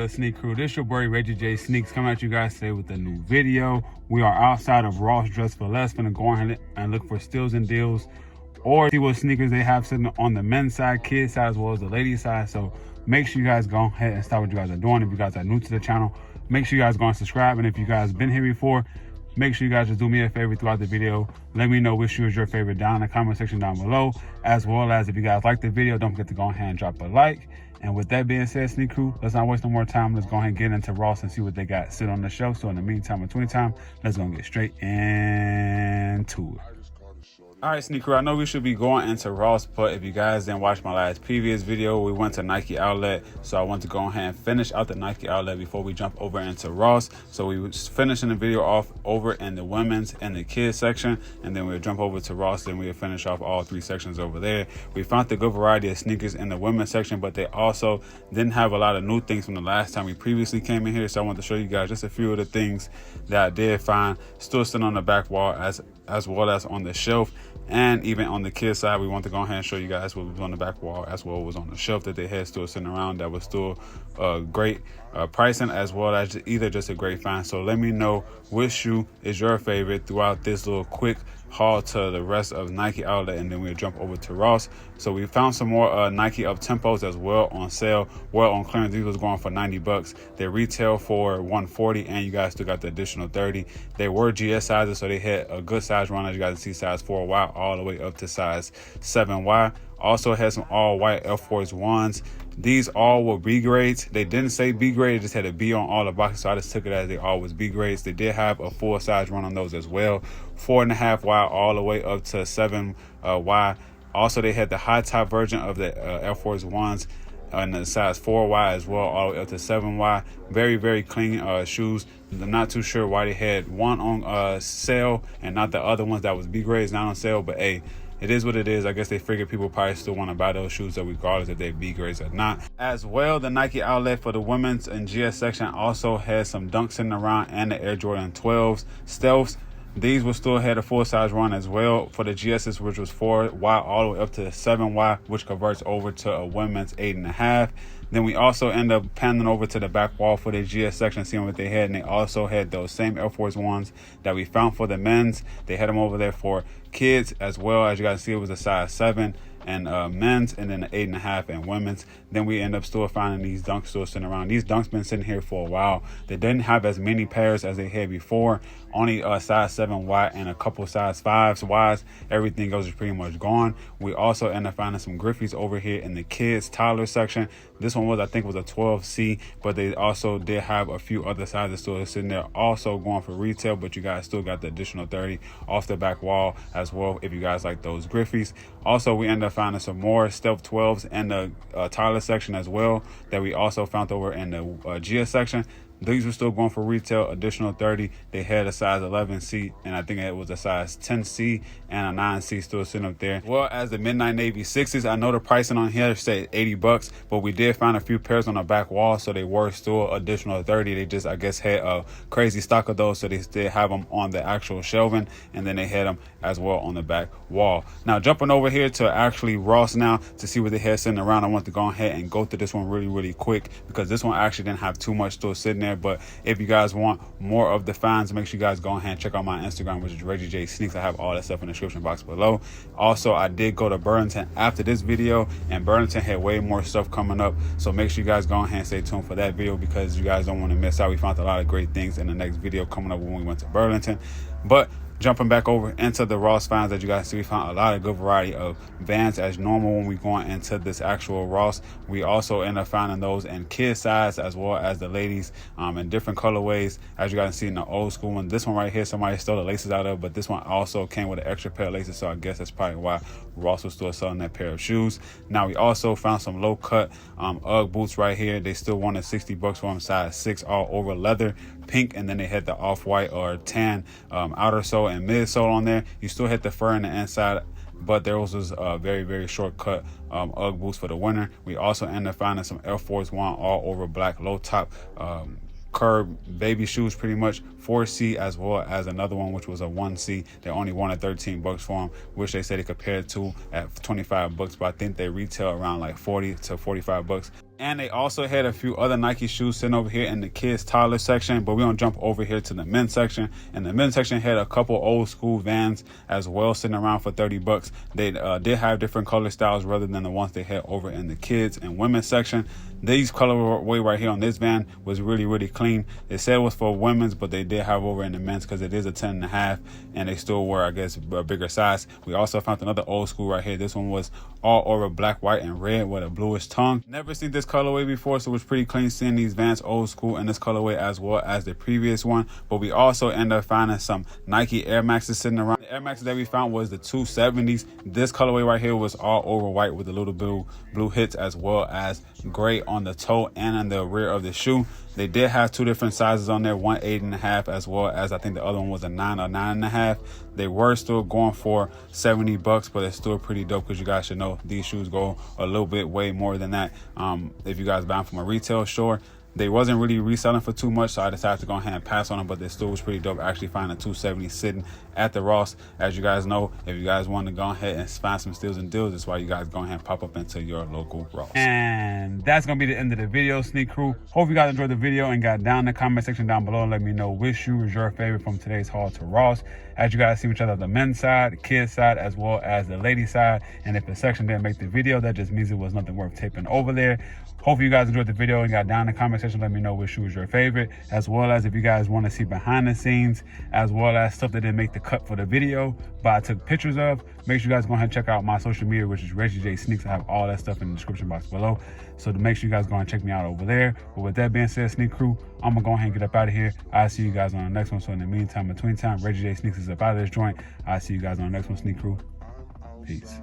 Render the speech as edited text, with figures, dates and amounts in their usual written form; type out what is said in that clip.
good, Sneak Crew? This your boy Reggiejaysneakz coming at you guys today with a new video. We are outside of Ross Dress for Less. Gonna go ahead and look for steals and deals, or see what sneakers they have sitting on the men's side, kids side, as well as the ladies side. So make sure you guys go ahead and start what you guys are doing. If you guys are new to the channel, make sure you guys go and subscribe. And if you guys been here before, make sure you guys just do me a favor throughout the video. Let me know which shoe is your favorite down in the comment section down below, as well as if you guys like the video, don't forget to go ahead and drop a like. And with that being said, Sneak Crew, let's not waste no more time. Let's go ahead and get into Ross and see what they got sit on the shelf. So in the meantime, in 20 time, let's go get straight into it. All right, Sneak Crew, I know we should be going into Ross, but if you guys didn't watch my last previous video, we went to Nike Outlet. So I want to go ahead and finish out the Nike Outlet before we jump over into Ross. So we were finishing the video off over in the women's and the kids section, and then we'll jump over to Ross, then we'll finish off all three sections over there. We found a good variety of sneakers in the women's section, but they also didn't have a lot of new things from the last time we previously came in here. So I want to show you guys just a few of the things that I did find still sitting on the back wall as well as on the shelf. And even on the kids side, we want to go ahead and show you guys what was on the back wall as well as was on the shelf that they had still sitting around that was still great pricing, as well as either just a great find. So let me know which shoe is your favorite throughout this little quick haul to the rest of Nike Outlet, and then we'll jump over to Ross. So we found some more Nike Up Tempos as well on sale, well on clearance. These was going for 90 bucks. They retail for 140, and you guys still got the additional 30. They were GS sizes, so they had a good size run, as you guys see, size 4Y all the way up to size 7Y. Also had some all white Air Force Ones. These all were B grades. They didn't say B grade, just had a B on all the boxes, so I just took it as they all was B grades. They did have a full size run on those as well, 4.5Y all the way up to 7Y. Also, they had the high top version of the Air Force Ones and the size 4Y as well, all the way up to 7Y. Very clean shoes. I'm not too sure why they had one on sale and not the other ones that was B grades not on sale, but hey, it is what it is. I guess they figured people probably still want to buy those shoes, so regardless if they're B grades or not. As well, the Nike Outlet for the women's and GS section also had some Dunks sitting around and the Air Jordan 12s Stealths. These will still had a full size run as well for the GSs, which was 4Y all the way up to 7Y, which converts over to a women's 8.5. Then we also end up panning over to the back wall for the GS section, seeing what they had. And they also had those same Air Force Ones that we found for the men's. They had them over there for kids as well. As you guys see, it was a size 7 and men's, and then the 8.5 and women's. Then we end up still finding these Dunks still sitting around. These Dunks been sitting here for a while. They didn't have as many pairs as they had before. Only size 7Y and a couple size 5s Ys. Everything else is pretty much gone. We also end up finding some Griffies over here in the kids toddler section. This one was, I think, was a 12C, but they also did have a few other sizes still sitting there, also going for retail, but you guys still got the additional 30 off the back wall as well if you guys like those Griffies. Also, we end up finding some more Stealth 12s in the toddler section as well that we also found over in the GS section. These were still going for retail, additional 30. They had a size 11C, and I think it was a size 10C and a 9C still sitting up there. Well, as the Midnight Navy 6s, I know the pricing on here said 80 bucks, but we did find a few pairs on the back wall, so they were still additional 30. They just, I guess, had a crazy stock of those, so they still have them on the actual shelving, and then they had them as well on the back wall. Now, jumping over here to actually Ross now to see what they had sitting around, I want to go ahead and go through this one really quick, because this one actually didn't have too much still sitting there. But if you guys want more of the finds, make sure you guys go ahead and check out my Instagram, which is Reggiejaysneakz. I have all that stuff in the description box below. Also, I did go to Burlington after this video, and Burlington had way more stuff coming up, so make sure you guys go ahead and stay tuned for that video, because you guys don't want to miss out. We found a lot of great things in the next video coming up when we went to Burlington. But jumping back over into the Ross finds, that you guys see, we found a lot of good variety of Vans as normal when we going into this actual Ross. We also end up finding those in kid size as well as the ladies in different colorways, as you guys see in the old school one. This one right here, somebody stole the laces out of, but this one also came with an extra pair of laces, so I guess that's probably why Ross was still selling that pair of shoes. Now, we also found some low cut UGG boots right here. They still wanted 60 bucks for them, size 6, all over leather, pink, and then they had the off-white or tan outer sole and midsole on there. You still had the fur in the inside, but there was very short cut UGG boots for the winter. We also ended up finding some Air Force One all over black low top curb baby shoes, pretty much 4C, as well as another one which was a 1C. They only wanted 13 bucks for them, which they said they compared to at 25 bucks, but I think they retail around like 40 to 45 bucks. And they also had a few other Nike shoes sitting over here in the kids toddler section, but we're gonna jump over here to the men's section. And the men's section had a couple old school Vans as well sitting around for 30 bucks. They did have different color styles rather than the ones they had over in the kids and women's section. These colorway right here on this Van was really clean. They said it was for women's, but they did have over in the men's because it is a 10.5, and they still were, I guess, a bigger size. We also found another old school right here. This one was all over black, white, and red with a bluish tongue. Never seen this colorway before, so it was pretty clean seeing these Vans old school in this colorway as well as the previous one. But we also ended up finding some Nike Air Maxes sitting around. The Air Maxes that we found was the 270s. This colorway right here was all over white with a little blue hits as well as gray on the toe and on the rear of the shoe. They did have two different sizes on there, one 8.5 as well as I think the other one was a 9 or 9.5. They were still going for 70 bucks, but it's still pretty dope because you guys should know these shoes go a little bit way more than that. If you guys buy them from a retail store, they wasn't really reselling for too much, so I decided to go ahead and pass on them, but they still was pretty dope. Actually find a 270 sitting at the Ross. As you guys know, if you guys want to go ahead and find some steals and deals, that's why you guys go ahead and pop up into your local Ross. And that's gonna be the end of the video, Sneak Crew. Hope you guys enjoyed the video and got down in the comment section down below and let me know which shoe is your favorite from today's haul to Ross. As you guys see each other, the men's side, the kids side, as well as the ladies side. And if the section didn't make the video, that just means it was nothing worth taping over there. Hopefully you guys enjoyed the video and got down in the comment section. Let me know which shoe is your favorite, as well as if you guys want to see behind the scenes, as well as stuff that didn't make the cut for the video, but I took pictures of. Make sure you guys go ahead and check out my social media, which is Reggiejaysneakz. I have all that stuff in the description box below. So to make sure you guys go ahead and check me out over there. But with that being said, Sneak Crew, I'm going to go ahead and get up out of here. I'll see you guys on the next one. So in the meantime, between time, Reggiejaysneakz is up out of this joint. I'll see you guys on the next one, Sneak Crew. Peace.